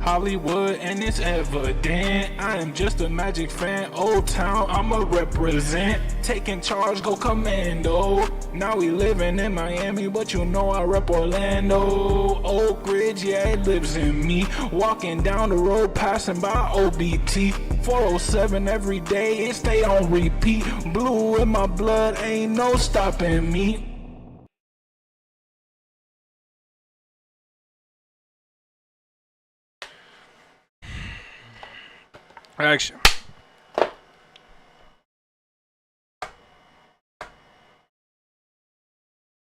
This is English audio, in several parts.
Hollywood, and it's evident. I am just a Magic fan. Old Town, I'ma represent. Taking charge, go commando. Now we living in Miami, but you know I rep Orlando. Oak Ridge, yeah, it lives in me. Walking down the road, passing by OBT. 407 every day, it stay on repeat. Blue in my blood, ain't no stopping me. Action.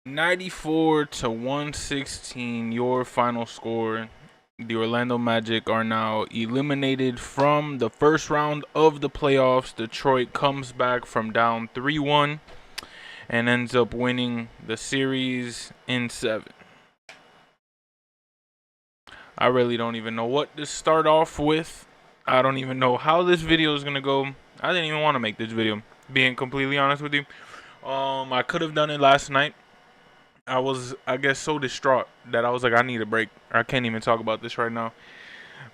$94-116, your final score. The Orlando Magic are now eliminated from the first round of the playoffs. Detroit comes back from down 3-1 and ends up winning the series in 7. I really don't even know what to start off with. I don't even know how this video is going to go. I didn't even want to make this video, being completely honest with you. I could have done it last night. I was, I guess, so distraught that I was like, I need a break. I can't even talk about this right now.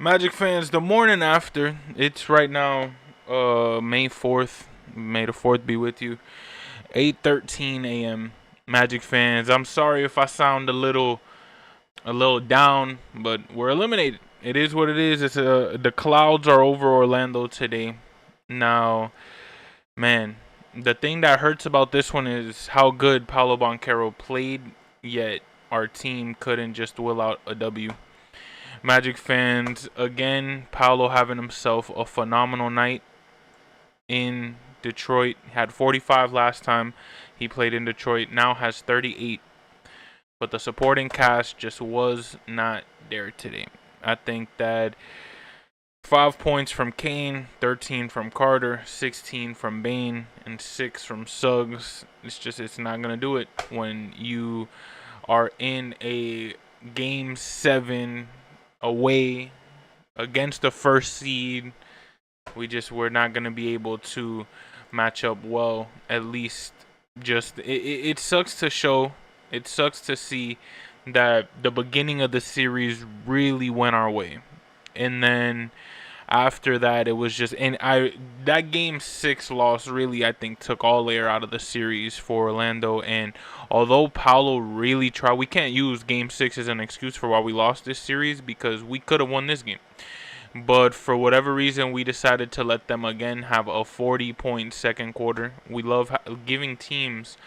Magic fans, the morning after, it's right now May 4th. May the 4th be with you. 8:13 a.m. Magic fans, I'm sorry if I sound a little down, but we're eliminated. It is what it is. It's the clouds are over Orlando today. Now, man, the thing that hurts about this one is how good Paolo Banchero played, yet our team couldn't just will out a W. Magic fans, again, Paolo having himself a phenomenal night in Detroit. Had 45 last time he played in Detroit. Now has 38. But the supporting cast just was not there today. I think that 5 points from Kane, 13 from Carter, 16 from Bane, and 6 from Suggs. It's not going to do it when you are in a Game 7 away against the first seed. We're not going to be able to match up well. At least it sucks to show. It sucks to see that the beginning of the series really went our way. And then after that, it was just, that Game 6 loss really, I think, took all air out of the series for Orlando. And although Paolo really tried, we can't use Game 6 as an excuse for why we lost this series, because we could have won this game. But for whatever reason, we decided to let them again have a 40-point second quarter. We love giving teams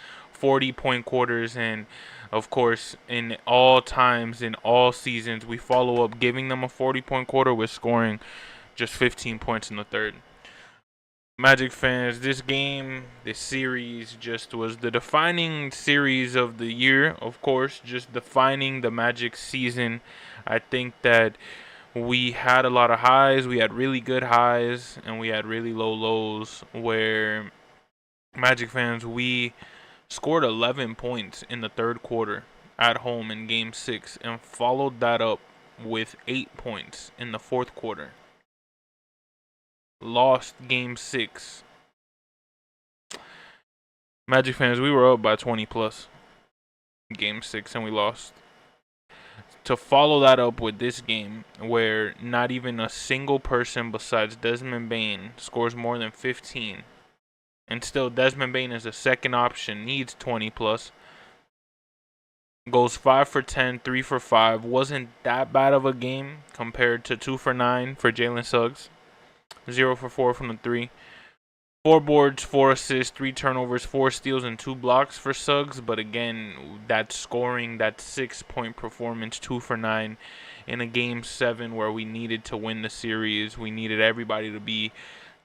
40-point quarters, and of course, in all times, in all seasons, we follow up giving them a 40-point quarter with scoring just 15 points in the third. Magic fans, this series just was the defining series of the year, of course, just defining the Magic season. I think that we had a lot of highs, we had really good highs, and we had really low lows, where Magic fans, we scored 11 points in the third quarter at home in Game 6 and followed that up with 8 points in the fourth quarter. Lost Game 6. Magic fans, we were up by 20 plus in Game 6 and we lost. To follow that up with this game where not even a single person besides Desmond Bane scores more than 15, and still Desmond Bane is the second option, needs 20 plus. Goes 5 for 10, 3 for 5. Wasn't that bad of a game compared to 2 for 9 for Jalen Suggs. 0 for 4 from the 3. 4 boards, 4 assists, 3 turnovers, 4 steals, and 2 blocks for Suggs. But again, that scoring, that 6-point performance, 2 for 9 in a Game 7 where we needed to win the series. We needed everybody to be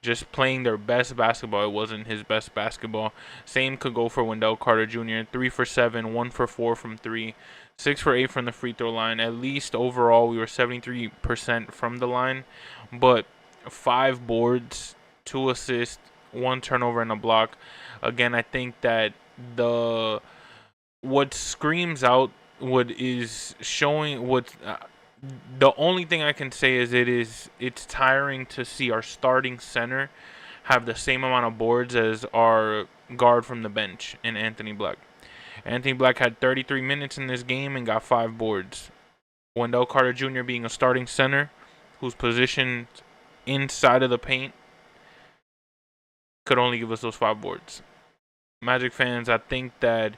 just playing their best basketball. It wasn't his best basketball. Same could go for Wendell Carter Jr. 3 for 7, 1 for 4 from 3, 6 for 8 from the free throw line. At least overall, we were 73% from the line. But 5 boards, 2 assists, 1 turnover, and a block. Again, I think that what screams out, what is showing, the only thing I can say is it's tiring to see our starting center have the same amount of boards as our guard from the bench in Anthony Black. Anthony Black had 33 minutes in this game and got 5 boards. Wendell Carter Jr. being a starting center who's positioned inside of the paint, could only give us those 5 boards. Magic fans, I think that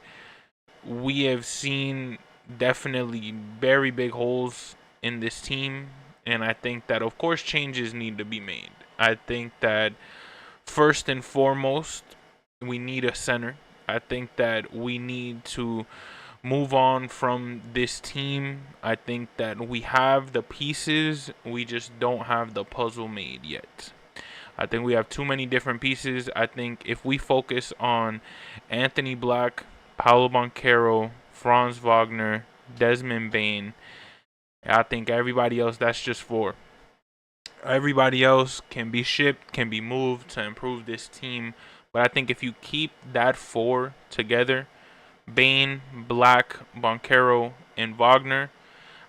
we have seen definitely very big holes in this team, and I think that, of course, changes need to be made. I think that first and foremost, we need a center. I think that we need to move on from this team. I think that we have the pieces, we just don't have the puzzle made yet. I think we have too many different pieces. I think if we focus on Anthony Black, Paolo Banchero, Franz Wagner, Desmond Bane, I think everybody else, that's just 4. Everybody else can be shipped, can be moved to improve this team. But I think if you keep that 4 together, Bane, Black, Banchero, and Wagner,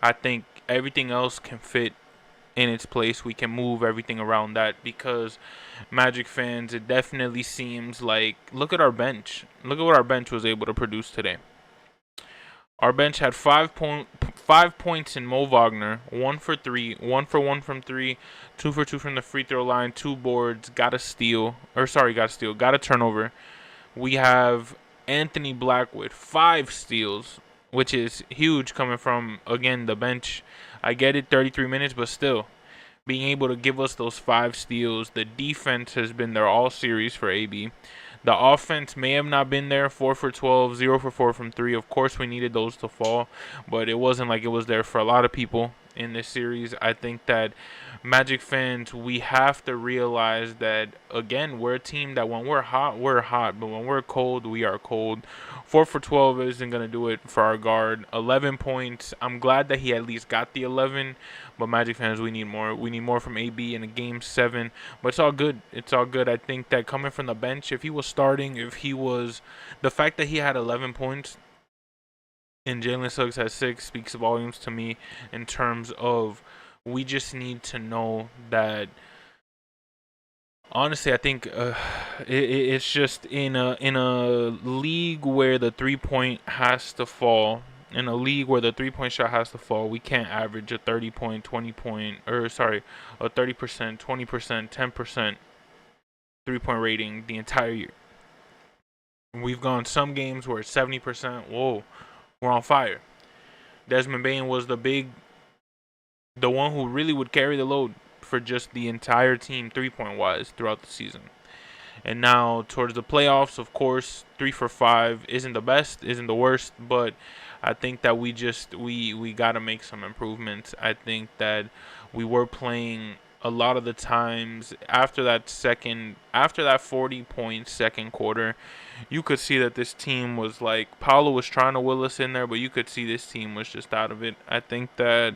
I think everything else can fit in its place. We can move everything around that, because Magic fans, it definitely seems like, look at our bench. Look at what our bench was able to produce today. Our bench had 5 points in Mo Wagner, 1 for 3, 1 for 1 from 3, 2 for 2 from the free throw line, 2 boards, got a turnover. We have Anthony Black with 5 steals, which is huge coming from, again, the bench. I get it, 33 minutes, but still, being able to give us those 5 steals. The defense has been there all series for AB. The offense may have not been there, 4 for 12, 0 for 4 from 3. Of course, we needed those to fall, but it wasn't like it was there for a lot of people in this series. I think that Magic fans, we have to realize that, again, we're a team that when we're hot, but when we're cold, we are cold. 4 for 12 isn't going to do it for our guard. 11 points. I'm glad that he at least got the 11, but Magic fans, we need more. We need more from AB in a Game 7, but it's all good. It's all good. I think that coming from the bench, if he was starting, the fact that he had 11 points and Jalen Suggs has 6 speaks volumes to me in terms of, we just need to know that, honestly, I think it's just in a league where the 3-point has to fall. In a league where the 3-point shot has to fall, we can't average a 30-point, 20-point, a 30%, 20%, 10% 3-point rating the entire year. We've gone some games where it's 70%. Whoa, we're on fire. Desmond Bane was the one who really would carry the load for just the entire team 3-point wise throughout the season. And now towards the playoffs, of course, 3 for 5 isn't the best, isn't the worst, but I think that we got to make some improvements. I think that we were playing a lot of the times after that 40-point second quarter, you could see that this team was like, Paolo was trying to will us in there, but you could see this team was just out of it. I think that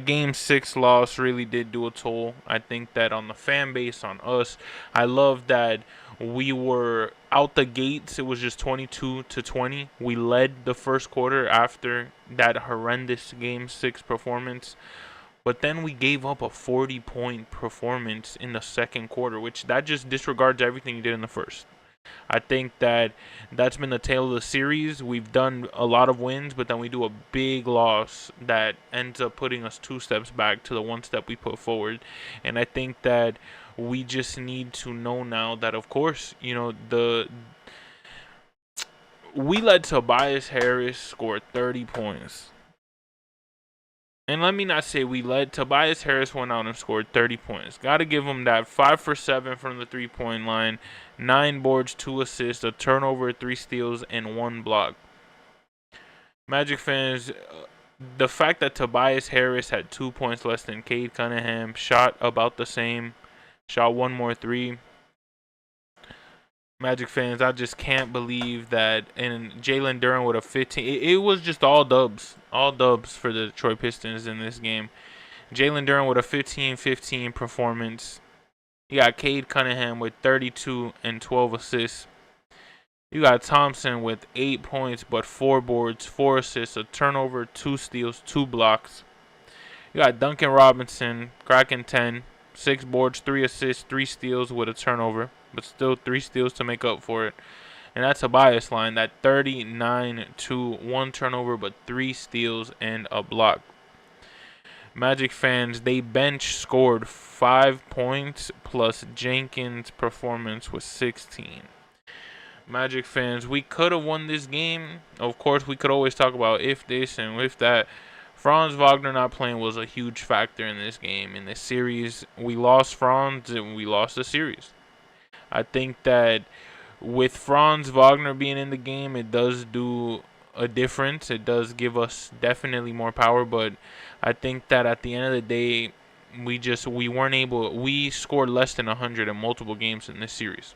Game 6 loss really did do a toll. I think that on the fan base, on us, I love that we were out the gates. It was just 22-20. We led the first quarter after that horrendous Game 6 performance. But then we gave up a 40-point performance in the second quarter, which that just disregards everything you did in the first. I think that that's been the tale of the series. We've done a lot of wins, but then we do a big loss that ends up putting us 2 steps back to the 1 step we put forward. And I think that we just need to know now that, of course, we let Tobias Harris score 30 points. And let me not say we led. Tobias Harris went out and scored 30 points. Got to give him that. 5 for 7 from the 3-point line. 9 boards, 2 assists, a turnover, 3 steals, and 1 block. Magic fans, the fact that Tobias Harris had 2 points less than Cade Cunningham, shot about the same, shot 1 more 3. Magic fans, I just can't believe that. And Jalen Duren with a 15. It was just all dubs for the Detroit Pistons in this game. Jalen Duren with a 15-15 performance. You got Cade Cunningham with 32 and 12 assists. You got Thompson with 8 points but 4 boards, 4 assists, a turnover, 2 steals, 2 blocks. You got Duncan Robinson cracking 10, 6 boards, 3 assists, 3 steals with a turnover, but still 3 steals to make up for it. And that's a bias line, that 39-1 turnover, but 3 steals and a block. Magic fans, they bench scored 5 points plus Jenkins' performance was 16. Magic fans, we could have won this game. Of course, we could always talk about if this and if that. Franz Wagner not playing was a huge factor in this game. In this series, we lost Franz and we lost the series. I think that with Franz Wagner being in the game, it does do a difference. It does give us definitely more power, but I think that at the end of the day, we weren't able. We scored less than 100 in multiple games in this series.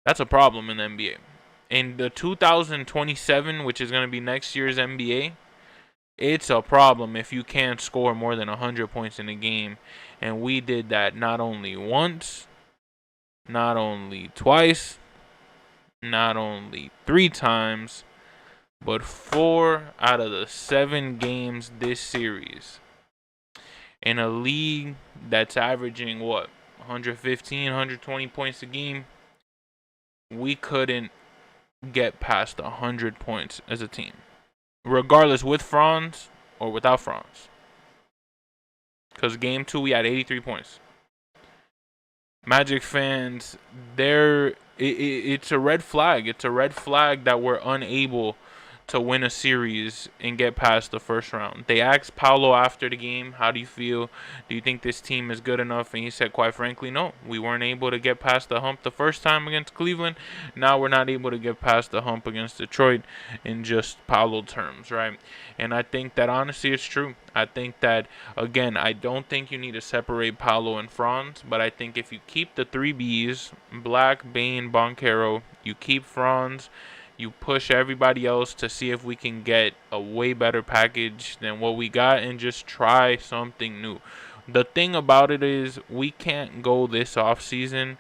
That's a problem in the NBA. In the 2027, which is going to be next year's NBA, it's a problem if you can't score more than 100 points in a game. And we did that not only once, not only twice, not only 3 times, but 4 out of the 7 games this series. In a league that's averaging, 115, 120 points a game, we couldn't get past 100 points as a team. Regardless, with Franz or without Franz. Because game 2, we had 83 points. Magic fans, it's a red flag. It's a red flag that we're unable to win a series and get past the first round. They asked Paolo after the game, how do you feel? Do you think this team is good enough? And he said, quite frankly, no. We weren't able to get past the hump the first time against Cleveland. Now we're not able to get past the hump against Detroit in just Paolo terms, right? And I think that honestly it's true. I think that, again, I don't think you need to separate Paolo and Franz, but I think if you keep the 3 Bs, Black, Bane, Boncaro, you keep Franz, you push everybody else to see if we can get a way better package than what we got and just try something new. The thing about it is we can't go this offseason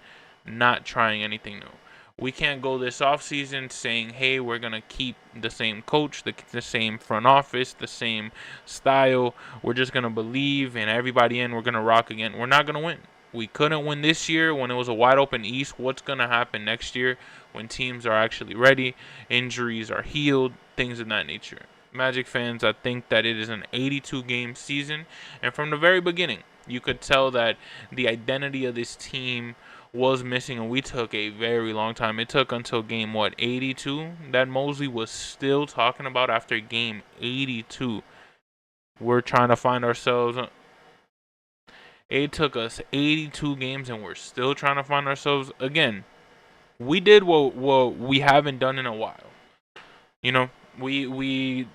not trying anything new. We can't go this offseason saying, hey, we're going to keep the same coach, the same front office, the same style. We're just going to believe in everybody in. We're going to rock again. We're not going to win. We couldn't win this year when it was a wide open East. What's going to happen next year when teams are actually ready, injuries are healed, things of that nature? Magic fans, I think that it is an 82-game season. And from the very beginning, you could tell that the identity of this team was missing, and we took a very long time. It took until game, 82, that Mosley was still talking about after game 82. We're trying to find ourselves. It took us 82 games, and we're still trying to find ourselves. Again, we did what we haven't done in a while. You know, we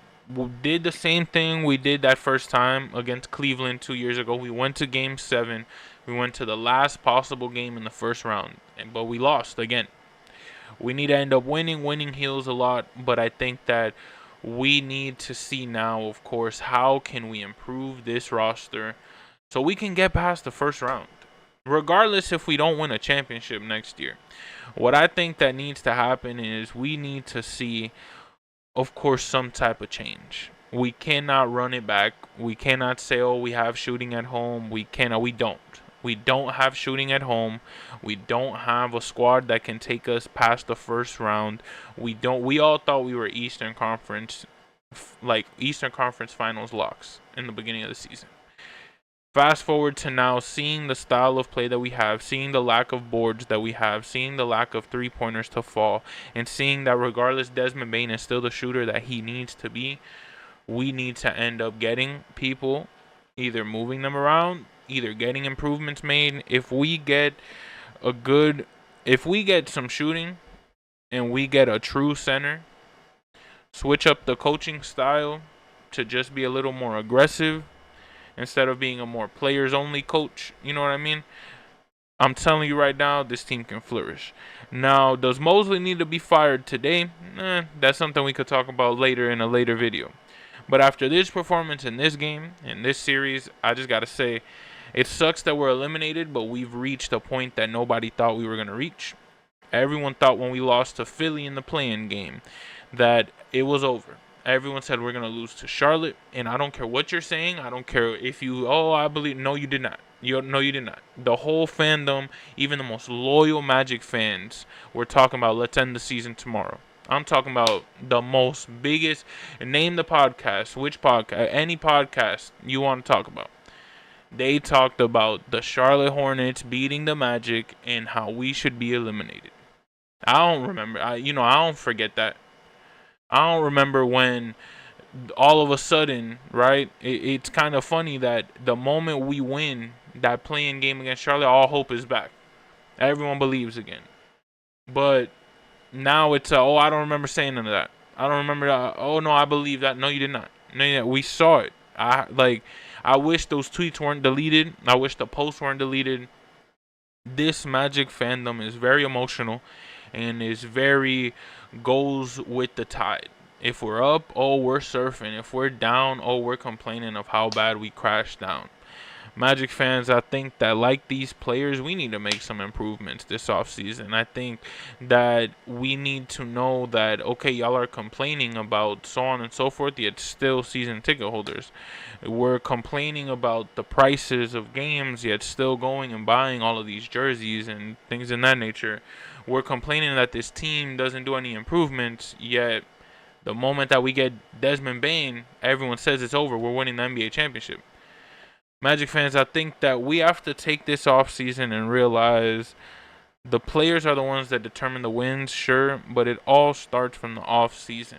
did the same thing we did that first time against Cleveland 2 years ago. We went to game 7. We went to the last possible game in the first round, but we lost again. We need to end up winning. Winning heals a lot, but I think that we need to see now, of course, how can we improve this roster so we can get past the first round, regardless if we don't win a championship next year. What I think that needs to happen is we need to see, of course, some type of change. We cannot run it back. We cannot say, oh, we have shooting at home. We don't. We don't have shooting at home. We don't have a squad that can take us past the first round. We all thought we were Eastern Conference Finals locks in the beginning of the season. Fast forward to now, seeing the style of play that we have, seeing the lack of boards that we have, seeing the lack of 3-pointers to fall, and seeing that regardless Desmond Bane is still the shooter that he needs to be, we need to end up getting people, either moving them around, either getting improvements made. If we get some shooting and we get a true center, switch up the coaching style to just be a little more aggressive instead of being a more players-only coach, you know what I mean? I'm telling you right now, this team can flourish. Now, does Mosley need to be fired today? That's something we could talk about later in a later video. But after this performance in this game, in this series, I just got to say, it sucks that we're eliminated, but we've reached a point that nobody thought we were going to reach. Everyone thought when we lost to Philly in the play-in game that it was over. Everyone said we're going to lose to Charlotte, and I don't care what you're saying. I don't care if I believe. No, you did not. No, you did not. The whole fandom, even the most loyal Magic fans, were talking about let's end the season tomorrow. I'm talking about the most biggest. Name the podcast. Which podcast? Any podcast you want to talk about. They talked about the Charlotte Hornets beating the Magic and how we should be eliminated. I don't remember. I don't forget that. I don't remember when all of a sudden, right? It's kind of funny that the moment we win that playing game against Charlotte, all hope is back. Everyone believes again. But now it's oh, I don't remember saying none of that. I don't remember that. Oh no, I believe that. No, you did not. No, we saw it. I wish those tweets weren't deleted. I wish the posts weren't deleted. This Magic fandom is very emotional and is very goes with the tide. If we're up, oh, we're surfing. If we're down, oh, we're complaining of how bad we crashed down. Magic fans, I think that like these players, we need to make some improvements this offseason. I think that we need to know that, okay, y'all are complaining about so on and so forth, yet still season ticket holders. We're complaining about the prices of games, yet still going and buying all of these jerseys and things in that nature. We're complaining that this team doesn't do any improvements, yet the moment that we get Desmond Bane, everyone says it's over. We're winning the NBA championship. Magic fans, I think that we have to take this offseason and realize the players are the ones that determine the wins, sure, but it all starts from the offseason.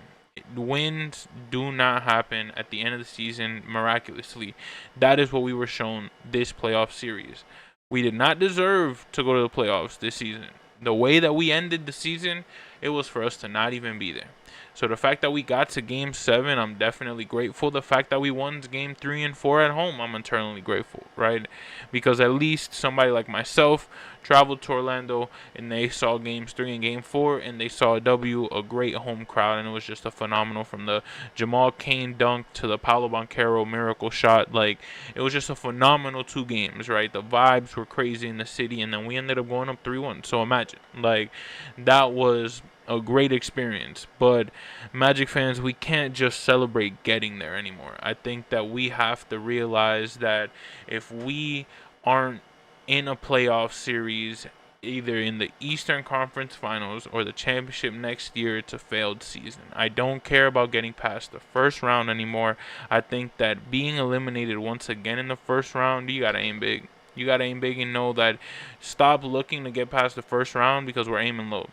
Wins do not happen at the end of the season miraculously. That is what we were shown this playoff series. We did not deserve to go to the playoffs this season. The way that we ended the season, it was for us to not even be there. So the fact that we got to Game 7, I'm definitely grateful. The fact that we won Game 3 and 4 at home, I'm eternally grateful, right? Because at least somebody like myself traveled to Orlando and they saw Games 3 and Game 4 and they saw a great home crowd, and it was just a phenomenal from the Jamal Cain dunk to the Paolo Banchero miracle shot. Like, it was just a phenomenal 2 games, right? The vibes were crazy in the city, and then we ended up going up 3-1. So imagine, like, that was a great experience. But Magic fans, we can't just celebrate getting there anymore. I think that we have to realize that if we aren't in a playoff series, either in the Eastern Conference Finals or the championship next year, it's a failed season. I don't care about getting past the first round anymore. I think that being eliminated once again in the first round, you gotta aim big. You gotta aim big and know that stop looking to get past the first round because we're aiming low.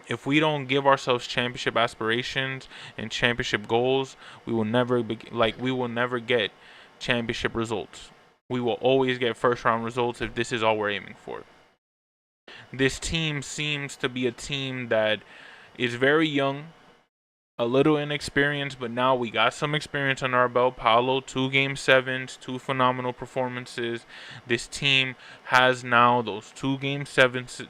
If we don't give ourselves championship aspirations and championship goals, we will never get championship results. We will always get first round results if this is all we're aiming for. This team seems to be a team that is very young, a little inexperienced, but now we got some experience under our belt. Paolo, 2 Game 7s, 2 phenomenal performances. This team has now those 2 Game 7s,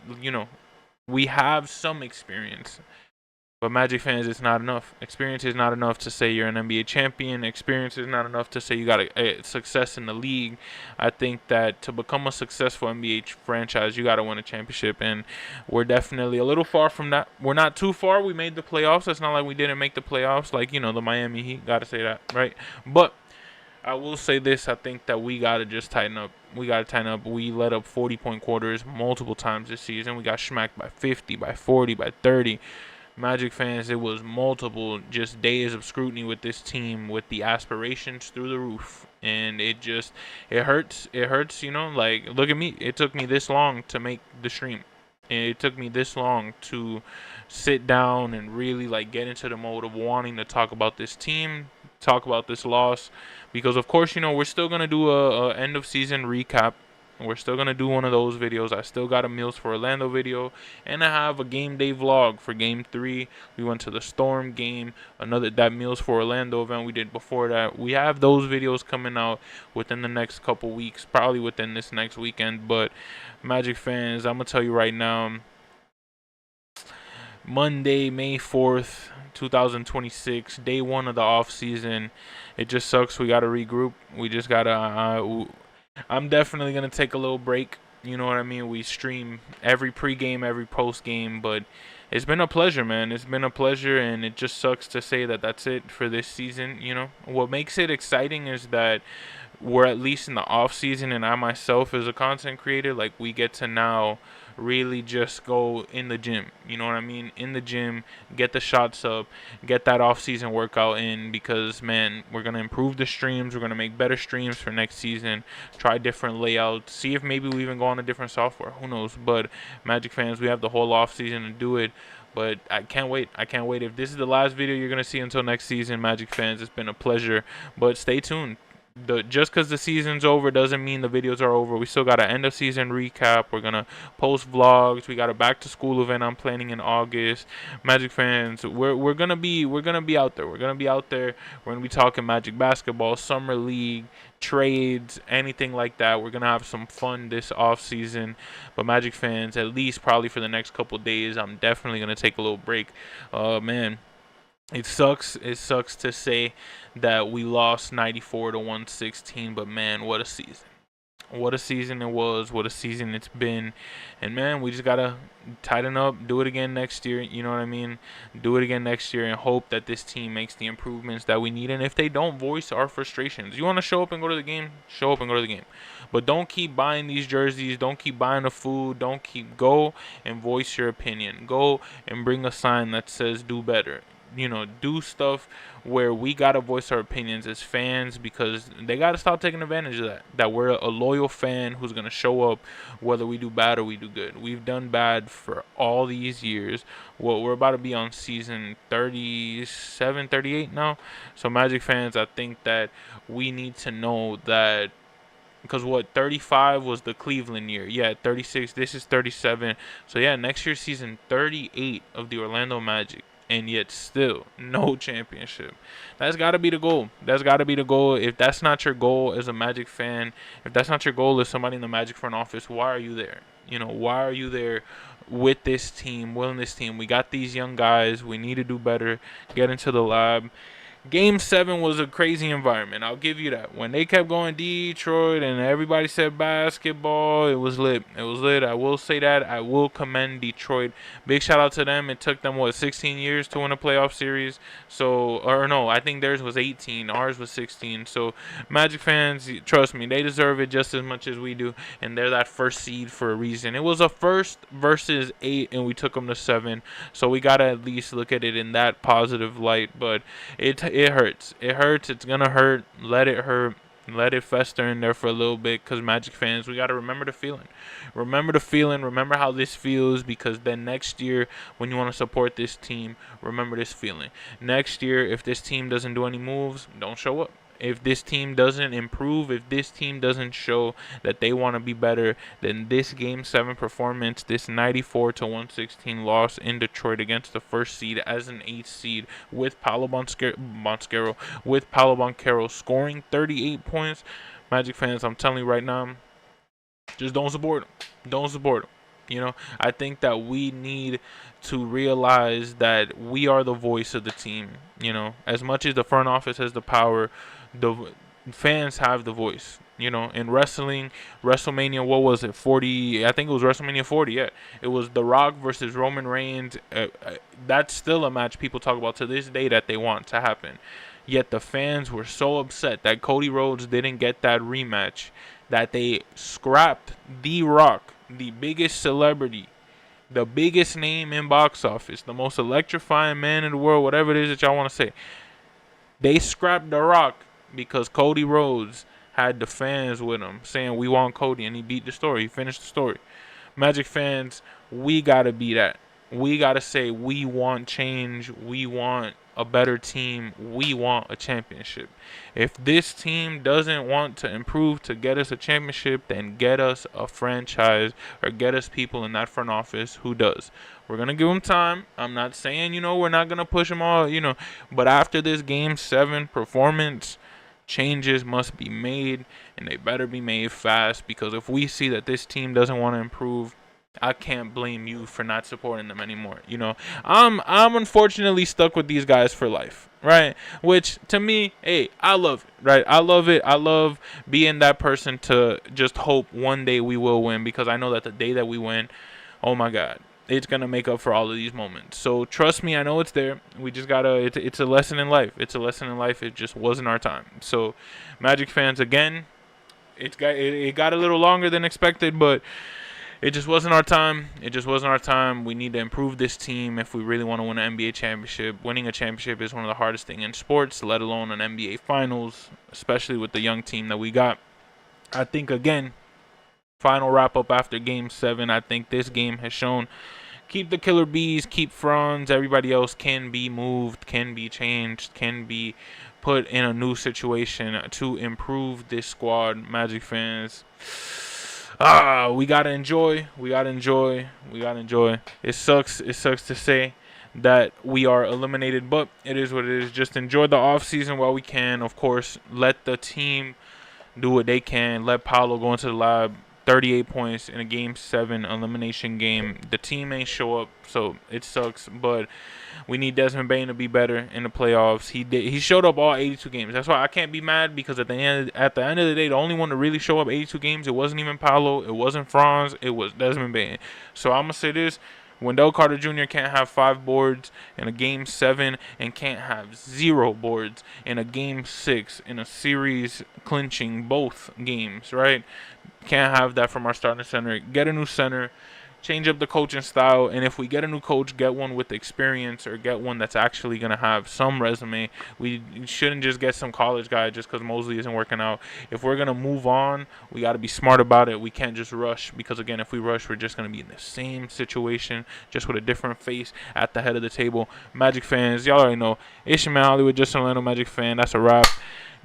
we have some experience. But Magic fans, it's not enough. Experience is not enough to say you're an NBA champion. Experience is not enough to say you got a success in the league. I think that to become a successful NBA franchise, you got to win a championship, and we're definitely a little far from that. We're not too far. We made the playoffs. It's not like we didn't make the playoffs, like, the Miami Heat. Got to say that, right? But I will say this. I think that we got to just tighten up. We got to tighten up. We let up 40-point quarters multiple times this season. We got smacked by 50, by 40, by 30. Magic fans, it was multiple just days of scrutiny with this team, with the aspirations through the roof, and it hurts. It hurts, like, look at me. It took me this long to make the stream. It took me this long to sit down and really, like, get into the mode of wanting to talk about this team, talk about this loss, because of course, we're still gonna do a end of season recap. We're still going to do one of those videos. I still got a Meals for Orlando video. And I have a game day vlog for Game 3. We went to the Storm game. That Meals for Orlando event we did before that. We have those videos coming out within the next couple weeks. Probably within this next weekend. But Magic fans, I'm going to tell you right now. Monday, May 4th, 2026. Day 1 of the off season. It just sucks. We got to regroup. We just got to... I'm definitely going to take a little break. You know what I mean? We stream every pregame, every postgame, but it's been a pleasure, man. It's been a pleasure, and it just sucks to say that that's it for this season, What makes it exciting is that we're at least in the off season, and I myself as a content creator, like, we get to now really just go in the gym. You know what I mean? In the gym, get the shots up, get that off season workout in, because man, we're gonna improve the streams. We're gonna make better streams for next season. Try different layouts. See if maybe we even go on a different software. Who knows? But Magic fans, we have the whole off season to do it. But I can't wait. I can't wait. If this is the last video you're gonna see until next season, Magic fans, it's been a pleasure. But stay tuned. Just because the season's over doesn't mean the videos are over. We still got an end of season recap. We're gonna post vlogs. We got a back to school event I'm planning in August. Magic fans, we're gonna be out there. We're gonna be out there. We're gonna be talking Magic basketball, summer league, trades, anything like that. We're gonna have some fun this off season. But Magic fans, at least probably for the next couple days, I'm definitely gonna take a little break. Man. It sucks. It sucks to say that we lost 94 to 116, but man, what a season. What a season it was. What a season it's been. And man, we just got to tighten up, do it again next year. You know what I mean? Do it again next year and hope that this team makes the improvements that we need. And if they don't, voice our frustrations. You want to show up and go to the game? Show up and go to the game. But don't keep buying these jerseys. Don't keep buying the food. Go and voice your opinion. Go and bring a sign that says do better. You know, do stuff where we gotta voice our opinions as fans, because they gotta stop taking advantage of that we're a loyal fan who's gonna show up whether we do bad or we do good. We've done bad for all these years. Well, we're about to be on season 37, 38 now. So Magic fans, I think that we need to know that, because 35 was the Cleveland year. Yeah, 36. This is 37. So yeah, next year's season 38 of the Orlando Magic. And yet still no championship. That's got to be the goal. That's got to be the goal. If that's not your goal as a Magic fan, if that's not your goal as somebody in the Magic front office, why are you there? You know, why are you there with this team, willing this team? We got these young guys. We need to do better. Get into the lab. Game 7 was a crazy environment. I'll give you that. When they kept going Detroit and everybody said basketball, it was lit. It was lit. I will say that. I will commend Detroit. Big shout out to them. It took them, 16 years to win a playoff series. So, or no, I think theirs was 18. Ours was 16. So, Magic fans, trust me, they deserve it just as much as we do. And they're that first seed for a reason. It was a first versus 8, and we took them to 7. So, we got to at least look at it in that positive light. But it hurts. It hurts. It's going to hurt. Let it hurt. Let it fester in there for a little bit, because Magic fans, we got to remember the feeling. Remember the feeling. Remember how this feels, because then next year when you want to support this team, remember this feeling. Next year, if this team doesn't do any moves, don't show up. If this team doesn't improve, if this team doesn't show that they want to be better, then this Game 7 performance, this 94 to 116 loss in Detroit against the first seed as an 8th seed with Paolo Banchero scoring 38 points. Magic fans, I'm telling you right now, just don't support them. Don't support them. You know, I think that we need to realize that we are the voice of the team. You know, as much as the front office has the power, the fans have the voice. You know, in wrestling, WrestleMania, what was it, 40? I think it was WrestleMania 40, yeah. It was The Rock versus Roman Reigns. That's still a match people talk about to this day that they want to happen. Yet the fans were so upset that Cody Rhodes didn't get that rematch that they scrapped The Rock, the biggest celebrity, the biggest name in box office, the most electrifying man in the world, whatever it is that y'all want to say. They scrapped The Rock because Cody Rhodes had the fans with him saying, we want Cody, and he beat the story. He finished the story. Magic fans, we got to be that. We got to say we want change. We want a better team. We want a championship. If this team doesn't want to improve to get us a championship, then get us a franchise or get us people in that front office who does. We're going to give them time. I'm not saying, we're not going to push them all, but after this Game 7 performance, changes must be made, and they better be made fast, because if we see that this team doesn't want to improve, I can't blame you for not supporting them anymore. I'm unfortunately stuck with these guys for life, right? Which to me, hey, I love it, right? I love it. I love being that person to just hope one day we will win, because I know that the day that we win, oh my God, it's going to make up for all of these moments. So trust me, I know it's there. We just got to, it's a lesson in life. It's a lesson in life. It just wasn't our time. So Magic fans, again, it got a little longer than expected, but it just wasn't our time. It just wasn't our time. We need to improve this team if we really want to win an NBA championship. Winning a championship is one of the hardest things in sports, let alone an NBA Finals, especially with the young team that we got. I think, again, final wrap-up after Game 7, I think this game has shown keep the Killer Bees, keep Franz. Everybody else can be moved, can be changed, can be put in a new situation to improve this squad. Magic fans, we gotta enjoy. It sucks to say that we are eliminated, but it is what it is. Just enjoy the off season while we can. Of course, let the team do what they can. Let Paolo go into the lab. 38 points in a Game 7 elimination game. The team ain't show up, so it sucks. But we need Desmond Bane to be better in the playoffs. He showed up all 82 games. That's why I can't be mad, because at the end of the day, the only one to really show up 82 games, it wasn't even Paolo, it wasn't Franz, it was Desmond Bane. So I'm gonna say this. Wendell Carter Jr. can't have 5 boards in a Game 7 and can't have 0 boards in a Game 6 in a series clinching both games, right? Can't have that from our starting center. Get a new center. Change up the coaching style, and if we get a new coach, get one with experience, or get one that's actually going to have some resume. We shouldn't just get some college guy just because Mosley isn't working out. If we're going to move on, we got to be smart about it. We can't just rush, because, again, if we rush, we're just going to be in the same situation, just with a different face at the head of the table. Magic fans, y'all already know. It's your man Hollywood, just an Orlando Magic fan. That's a wrap.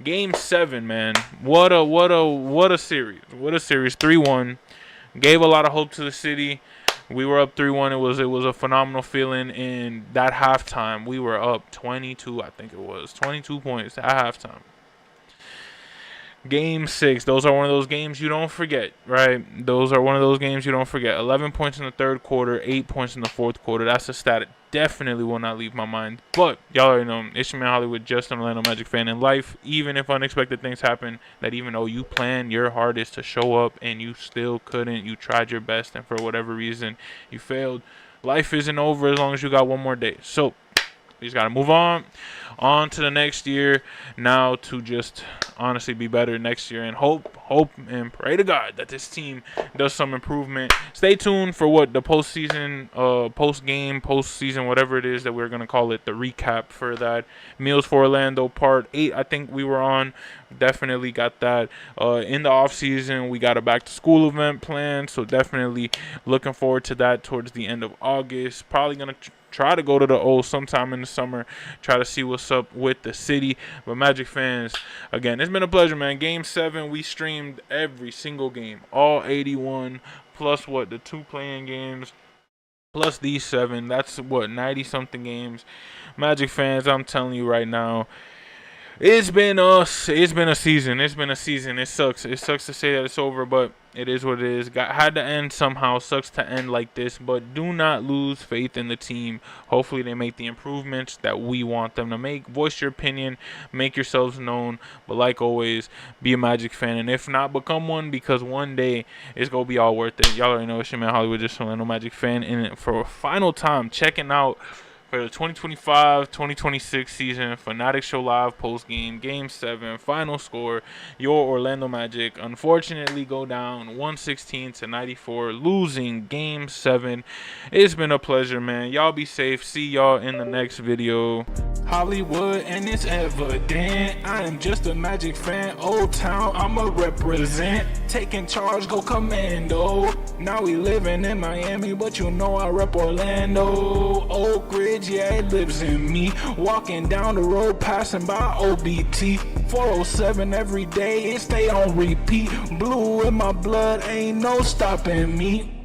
Game 7, man. What a series. What a series. 3-1. Gave a lot of hope to the city. We were up 3-1. It was a phenomenal feeling. In that halftime, we were up 22, I think it was. 22 points at halftime. Game 6, those are one of those games you don't forget, right? Those are one of those games you don't forget. 11 points in the third quarter, 8 points in the fourth quarter. That's a stat that definitely will not leave my mind. But y'all already know, it's your man Hollywood, just an Orlando Magic fan. In life, even if unexpected things happen, that even though you planned your hardest to show up and you still couldn't, you tried your best, and for whatever reason you failed, life isn't over as long as you got one more day. So we just got to move on to the next year now, to just honestly be better next year, and hope and pray to God that this team does some improvement. Stay tuned for what the postseason, postseason, whatever it is that we're going to call it, the recap for that. Meals for Orlando Part 8, I think we were on. Definitely got that. In the off season, we got a back to school event planned, so definitely looking forward to that towards the end of August. Probably going to try to go to the O sometime in the summer, try to see what's up with the city. But Magic fans, again, it's been a pleasure, man. Game 7, we streamed every single game, all 81, plus the 2 playing games, plus these 7. That's 90-something games. Magic fans, I'm telling you right now, it's been a season. It sucks to say that it's over, but it is what it is. Had to end somehow. Sucks to end like this, but do not lose faith in the team. Hopefully they make the improvements that we want them to make. Voice your opinion, make yourselves known, but like always, be a Magic fan, and if not, become one, because one day it's gonna be all worth it. Y'all already know it's your man Hollywood, just Orlando Magic fan, and for a final time, checking out for the 2025-2026 season, Fannattics Show Live post-game, Game 7, final score, your Orlando Magic unfortunately go down 116-94, losing Game 7. It's been a pleasure, man. Y'all be safe. See y'all in the next video. Hollywood, and it's evident, I am just a Magic fan. Old Town, I'ma represent. Taking charge, go commando. Now we living in Miami, but you know I rep Orlando. Oak Ridge, yeah, it lives in me. Walking down the road, passing by OBT. 407 every day, it stay on repeat. Blue in my blood, ain't no stopping me.